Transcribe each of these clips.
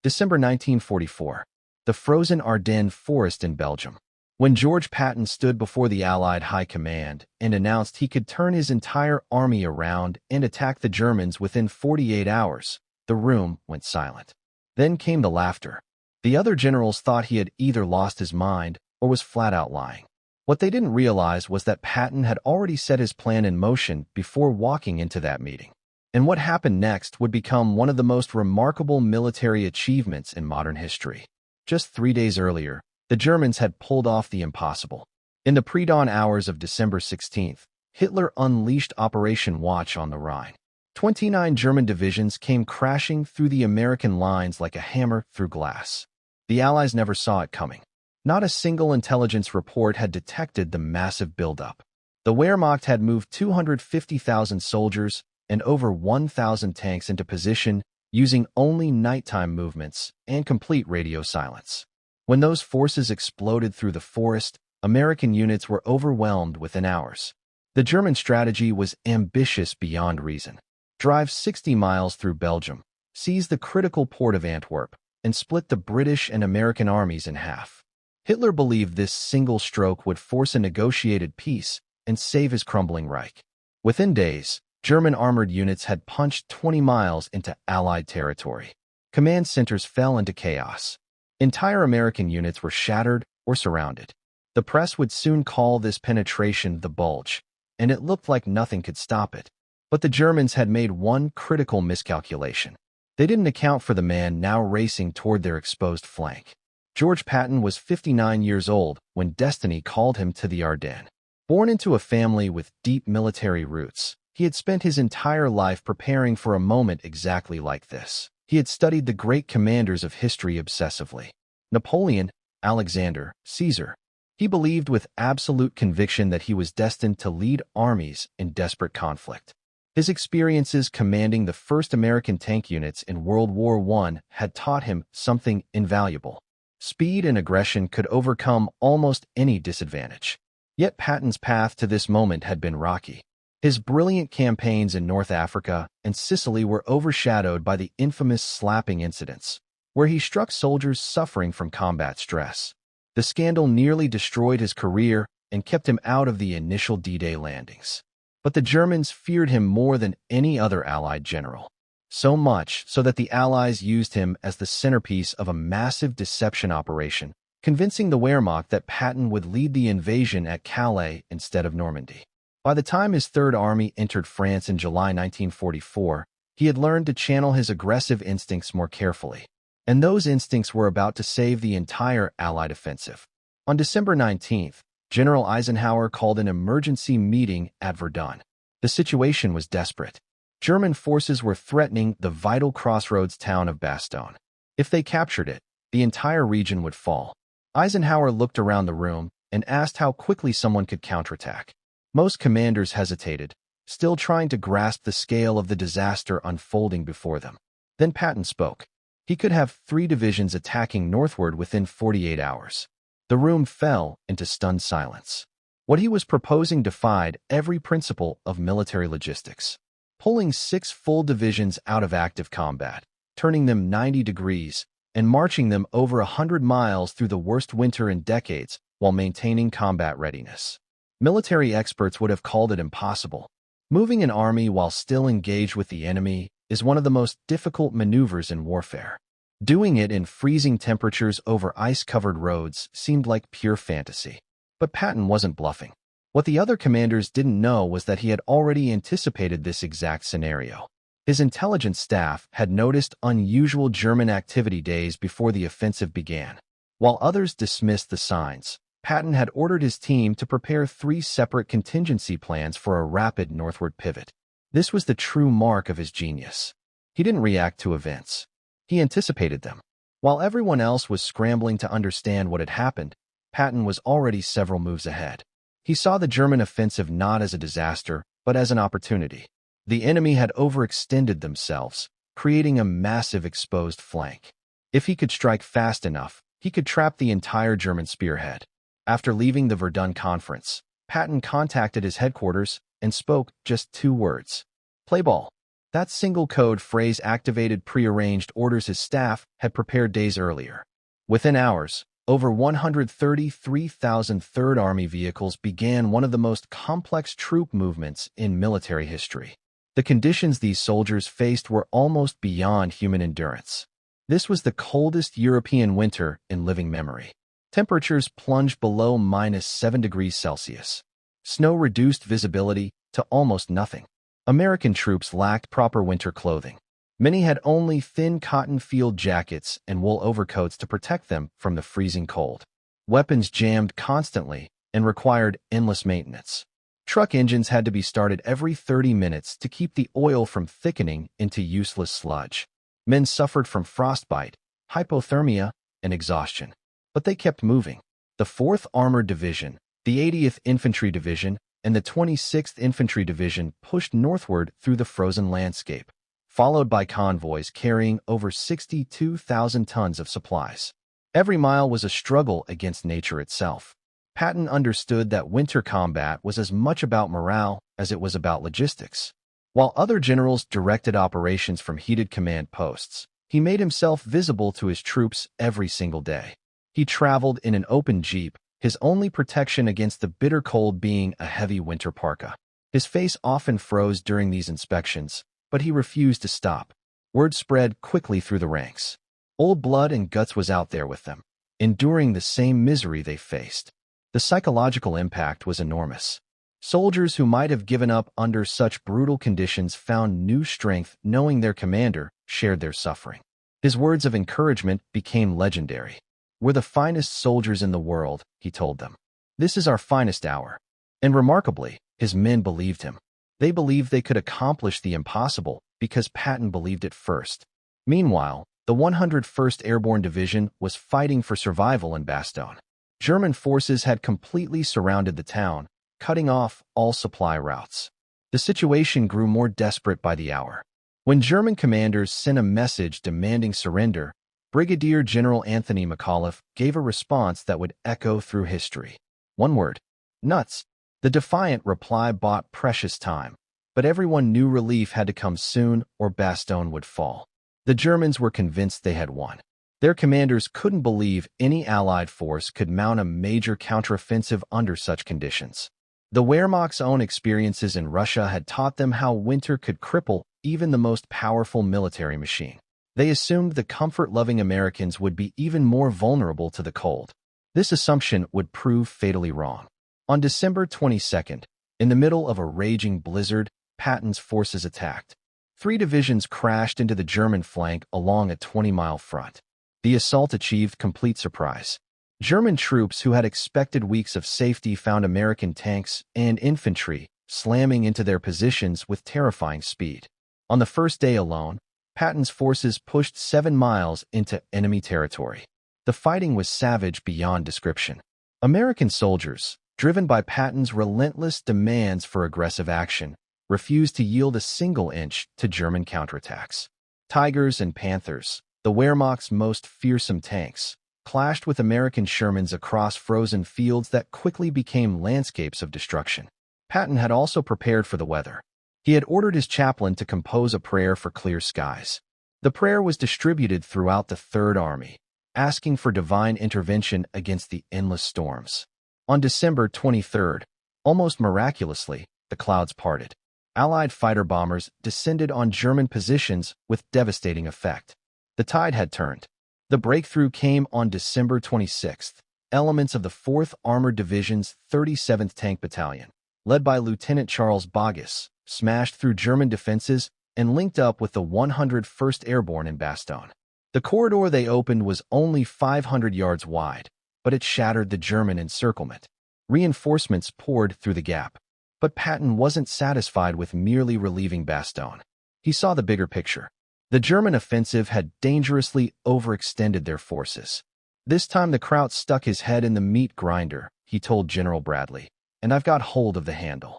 December 1944. The frozen Ardennes Forest in Belgium. When George Patton stood before the Allied High Command and announced he could turn his entire army around and attack the Germans within 48 hours, the room went silent. Then came the laughter. The other generals thought he had either lost his mind or was flat out lying. What they didn't realize was that Patton had already set his plan in motion before walking into that meeting. And what happened next would become one of the most remarkable military achievements in modern history. Just 3 days earlier, the Germans had pulled off the impossible. In the pre-dawn hours of December 16th, Hitler unleashed Operation Watch on the Rhine. 29 German divisions came crashing through the American lines like a hammer through glass. The Allies never saw it coming. Not a single intelligence report had detected the massive buildup. The Wehrmacht had moved 250,000 soldiers and over 1,000 tanks into position using only nighttime movements and complete radio silence. When those forces exploded through the forest, American units were overwhelmed within hours. The German strategy was ambitious beyond reason. Drive 60 miles through Belgium, seize the critical port of Antwerp, and split the British and American armies in half. Hitler believed this single stroke would force a negotiated peace and save his crumbling Reich. Within days, German armored units had punched 20 miles into Allied territory. Command centers fell into chaos. Entire American units were shattered or surrounded. The press would soon call this penetration the Bulge, and it looked like nothing could stop it. But the Germans had made one critical miscalculation. They didn't account for the man now racing toward their exposed flank. George Patton was 59 years old when destiny called him to the Ardennes. Born into a family with deep military roots, he had spent his entire life preparing for a moment exactly like this. He had studied the great commanders of history obsessively. Napoleon, Alexander, Caesar. He believed with absolute conviction that he was destined to lead armies in desperate conflict. His experiences commanding the first American tank units in World War I had taught him something invaluable. Speed and aggression could overcome almost any disadvantage. Yet Patton's path to this moment had been rocky. His brilliant campaigns in North Africa and Sicily were overshadowed by the infamous slapping incidents, where he struck soldiers suffering from combat stress. The scandal nearly destroyed his career and kept him out of the initial D-Day landings. But the Germans feared him more than any other Allied general. So much so that the Allies used him as the centerpiece of a massive deception operation, convincing the Wehrmacht that Patton would lead the invasion at Calais instead of Normandy. By the time his Third Army entered France in July 1944, he had learned to channel his aggressive instincts more carefully. And those instincts were about to save the entire Allied offensive. On December 19th, General Eisenhower called an emergency meeting at Verdun. The situation was desperate. German forces were threatening the vital crossroads town of Bastogne. If they captured it, the entire region would fall. Eisenhower looked around the room and asked how quickly someone could counterattack. Most commanders hesitated, still trying to grasp the scale of the disaster unfolding before them. Then Patton spoke. He could have 3 divisions attacking northward within 48 hours. The room fell into stunned silence. What he was proposing defied every principle of military logistics. Pulling 6 full divisions out of active combat, turning them 90 degrees, and marching them over 100 miles through the worst winter in decades while maintaining combat readiness. Military experts would have called it impossible. Moving an army while still engaged with the enemy is one of the most difficult maneuvers in warfare. Doing it in freezing temperatures over ice-covered roads seemed like pure fantasy. But Patton wasn't bluffing. What the other commanders didn't know was that he had already anticipated this exact scenario. His intelligence staff had noticed unusual German activity days before the offensive began. While others dismissed the signs, Patton had ordered his team to prepare 3 separate contingency plans for a rapid northward pivot. This was the true mark of his genius. He didn't react to events. He anticipated them. While everyone else was scrambling to understand what had happened, Patton was already several moves ahead. He saw the German offensive not as a disaster, but as an opportunity. The enemy had overextended themselves, creating a massive exposed flank. If he could strike fast enough, he could trap the entire German spearhead. After leaving the Verdun conference, Patton contacted his headquarters and spoke just 2 words. Play ball. That single code phrase activated prearranged orders his staff had prepared days earlier. Within hours, over 133,000 Third Army vehicles began one of the most complex troop movements in military history. The conditions these soldiers faced were almost beyond human endurance. This was the coldest European winter in living memory. Temperatures plunged below -7 degrees Celsius. Snow reduced visibility to almost nothing. American troops lacked proper winter clothing. Many had only thin cotton field jackets and wool overcoats to protect them from the freezing cold. Weapons jammed constantly and required endless maintenance. Truck engines had to be started every 30 minutes to keep the oil from thickening into useless sludge. Men suffered from frostbite, hypothermia, and exhaustion. But they kept moving. The 4th Armored Division, the 80th Infantry Division, and the 26th Infantry Division pushed northward through the frozen landscape, followed by convoys carrying over 62,000 tons of supplies. Every mile was a struggle against nature itself. Patton understood that winter combat was as much about morale as it was about logistics. While other generals directed operations from heated command posts, he made himself visible to his troops every single day. He traveled in an open jeep, his only protection against the bitter cold being a heavy winter parka. His face often froze during these inspections, but he refused to stop. Word spread quickly through the ranks. Old blood and guts was out there with them, enduring the same misery they faced. The psychological impact was enormous. Soldiers who might have given up under such brutal conditions found new strength knowing their commander shared their suffering. His words of encouragement became legendary. "We're the finest soldiers in the world," he told them. "This is our finest hour." And remarkably, his men believed him. They believed they could accomplish the impossible because Patton believed it first. Meanwhile, the 101st Airborne Division was fighting for survival in Bastogne. German forces had completely surrounded the town, cutting off all supply routes. The situation grew more desperate by the hour. When German commanders sent a message demanding surrender, Brigadier General Anthony McAuliffe gave a response that would echo through history. One word: nuts. The defiant reply bought precious time, but everyone knew relief had to come soon or Bastogne would fall. The Germans were convinced they had won. Their commanders couldn't believe any Allied force could mount a major counteroffensive under such conditions. The Wehrmacht's own experiences in Russia had taught them how winter could cripple even the most powerful military machine. They assumed the comfort-loving Americans would be even more vulnerable to the cold. This assumption would prove fatally wrong. On December 22nd, in the middle of a raging blizzard, Patton's forces attacked. 3 divisions crashed into the German flank along a 20-mile front. The assault achieved complete surprise. German troops who had expected weeks of safety found American tanks and infantry slamming into their positions with terrifying speed. On the first day alone, Patton's forces pushed 7 miles into enemy territory. The fighting was savage beyond description. American soldiers, driven by Patton's relentless demands for aggressive action, refused to yield a single inch to German counterattacks. Tigers and Panthers, the Wehrmacht's most fearsome tanks, clashed with American Shermans across frozen fields that quickly became landscapes of destruction. Patton had also prepared for the weather. He had ordered his chaplain to compose a prayer for clear skies. The prayer was distributed throughout the Third Army, asking for divine intervention against the endless storms. On December 23rd, almost miraculously, the clouds parted. Allied fighter bombers descended on German positions with devastating effect. The tide had turned. The breakthrough came on December 26th. Elements of the 4th Armored Division's 37th Tank Battalion, led by Lieutenant Charles Boggess, smashed through German defenses and linked up with the 101st Airborne in Bastogne. The corridor they opened was only 500 yards wide, but it shattered the German encirclement. Reinforcements poured through the gap. But Patton wasn't satisfied with merely relieving Bastogne. He saw the bigger picture. The German offensive had dangerously overextended their forces. "This time the Kraut stuck his head in the meat grinder," he told General Bradley, "and I've got hold of the handle."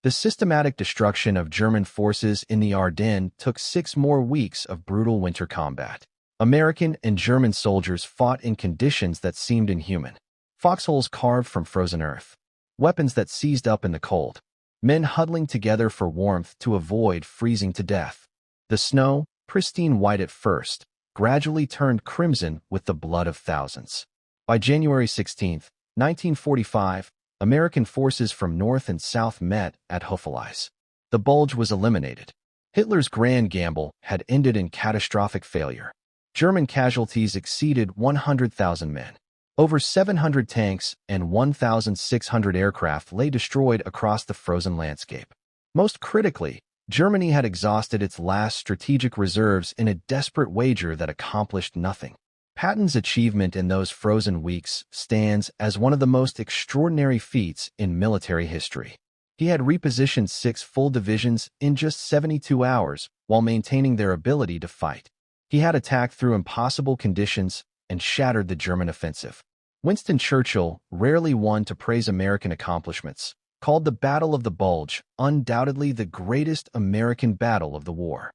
The systematic destruction of German forces in the Ardennes took 6 more weeks of brutal winter combat. American and German soldiers fought in conditions that seemed inhuman. Foxholes carved from frozen earth. Weapons that seized up in the cold. Men huddling together for warmth to avoid freezing to death. The snow, pristine white at first, gradually turned crimson with the blood of thousands. By January 16, 1945, American forces from north and south met at Houffalize. The Bulge was eliminated. Hitler's grand gamble had ended in catastrophic failure. German casualties exceeded 100,000 men. Over 700 tanks and 1,600 aircraft lay destroyed across the frozen landscape. Most critically, Germany had exhausted its last strategic reserves in a desperate wager that accomplished nothing. Patton's achievement in those frozen weeks stands as one of the most extraordinary feats in military history. He had repositioned 6 full divisions in just 72 hours while maintaining their ability to fight. He had attacked through impossible conditions and shattered the German offensive. Winston Churchill, rarely one to praise American accomplishments, called the Battle of the Bulge undoubtedly the greatest American battle of the war.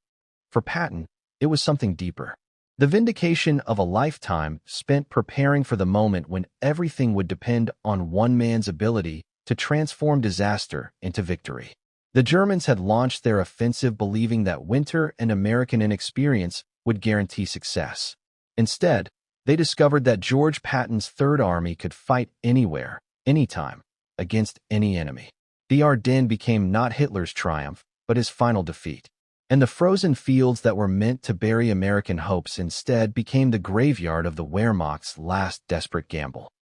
For Patton, it was something deeper. The vindication of a lifetime spent preparing for the moment when everything would depend on one man's ability to transform disaster into victory. The Germans had launched their offensive believing that winter and American inexperience would guarantee success. Instead, they discovered that George Patton's Third Army could fight anywhere, anytime, against any enemy. The Ardennes became not Hitler's triumph, but his final defeat. And the frozen fields that were meant to bury American hopes instead became the graveyard of the Wehrmacht's last desperate gamble.